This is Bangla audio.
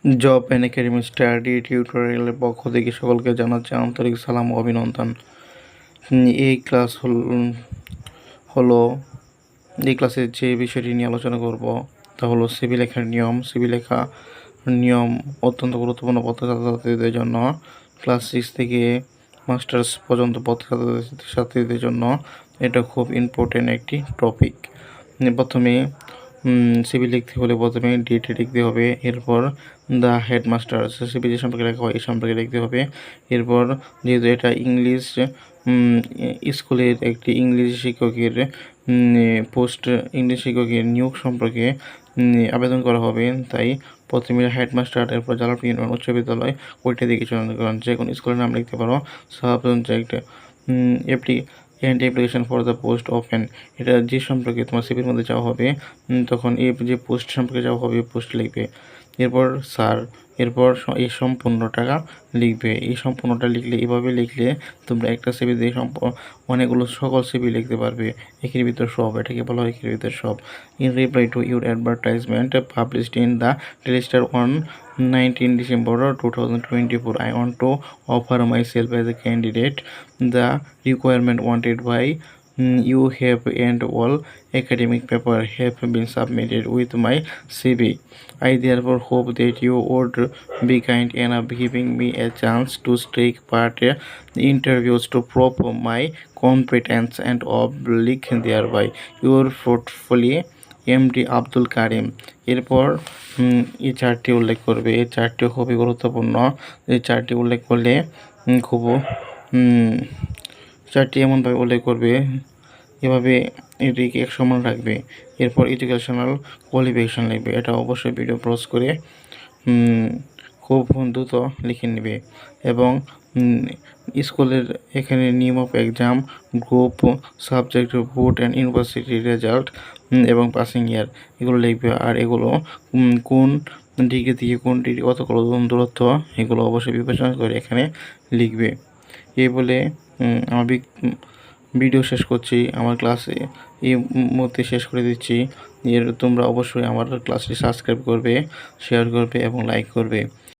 জব অ্যান্ড একাডেমি স্টাডি টিউটোরিয়ালের পক্ষ থেকে সকলকে জানাচ্ছি আন্তরিক সালাম ও অভিনন্দন। এই ক্লাস হলো এই ক্লাসে যে বিষয়টি নিয়ে আলোচনা করব তা হলো সিভি লেখার নিয়ম। সিভি লেখা নিয়ম অত্যন্ত গুরুত্বপূর্ণ ছাত্রছাত্রীদের জন্য। ক্লাস 6 থেকে মাস্টার্স পর্যন্ত ছাত্রছাত্রীদের জন্য এটা খুব ইম্পর্টেন্ট একটি টপিক। প্রথমে সিভি লিখতে হলে প্রথমে ডিটি লিখতে হবে, এরপর দ্য হেডমাস্টার সিভি যে সম্পর্কে লেখা হয় এই সম্পর্কে লিখতে হবে। এরপর যেহেতু এটা ইংলিশ স্কুলের একটি ইংলিশ শিক্ষকের শিক্ষকের নিয়োগ সম্পর্কে আবেদন করা হবে, তাই প্রথমে হেডমাস্টার, এরপর জালালপুর ইউনিয়ন উচ্চ বিদ্যালয় ওইটা দিকে চয়ন করেন। যে কোনো স্কুলের নাম লিখতে পারো। Subject application for the post open, এটা যে সম্পর্কে তোমার সিভির মধ্যে যাওয়া হবে তখন এই যে পোস্ট সম্পর্কে যাওয়া হবে পোস্ট লিখবে। এরপর স্যার, এরপর এই সম্পূর্ণটা লিখবে। এই সম্পূর্ণটা লিখলে এভাবে লিখলে তোমরা একটা সিভি দিয়ে অনেকগুলো সকল সিভি লিখতে পারবে। একের ভিতর সব, এটাকে বলা হয় একের ভিতর সব। In reply to your advertisement published in the daily star on 19 December 2024, I want to offer myself as a candidate. The requirement wanted by you have and all academic paper have been submitted with my CV. I therefore hope that you would be kind enough giving me a chance to take part in interviews to prove my competence and oblique thereby your fruitfully MD Abdul Karim. এরপর এই চারটি উল্লেখ করবে। এই চারটিও খুবই গুরুত্বপূর্ণ। এই চারটি উল্লেখ করলে চারটি এমনভাবে উল্লেখ করবে এভাবে এটিকে এক সমান রাখবে। এরপর এডুকেশনাল কোয়ালিফিকেশান লিখবে। এটা অবশ্যই ভিডিও পজ করে খুব দ্রুত লিখে নেবে। এবং স্কুলের এখানে name of exam, group, subject, board and university result এবং পাসিং ইয়ার এগুলো লিখবে। আর এগুলো কোন ডিগ্রি থেকে কোন ডিগ্রি কতগুলো দূরত্ব এগুলো অবশ্যই বিবেচনা করে এখানে লিখবে। এই বলে আমার ভিডিও শেষ করছি। আমার ক্লাসে এই মধ্যে শেষ করে দিচ্ছি। তোমরা অবশ্যই আমার ক্লাসটি সাবস্ক্রাইব করবে, শেয়ার করবে এবং লাইক করবে।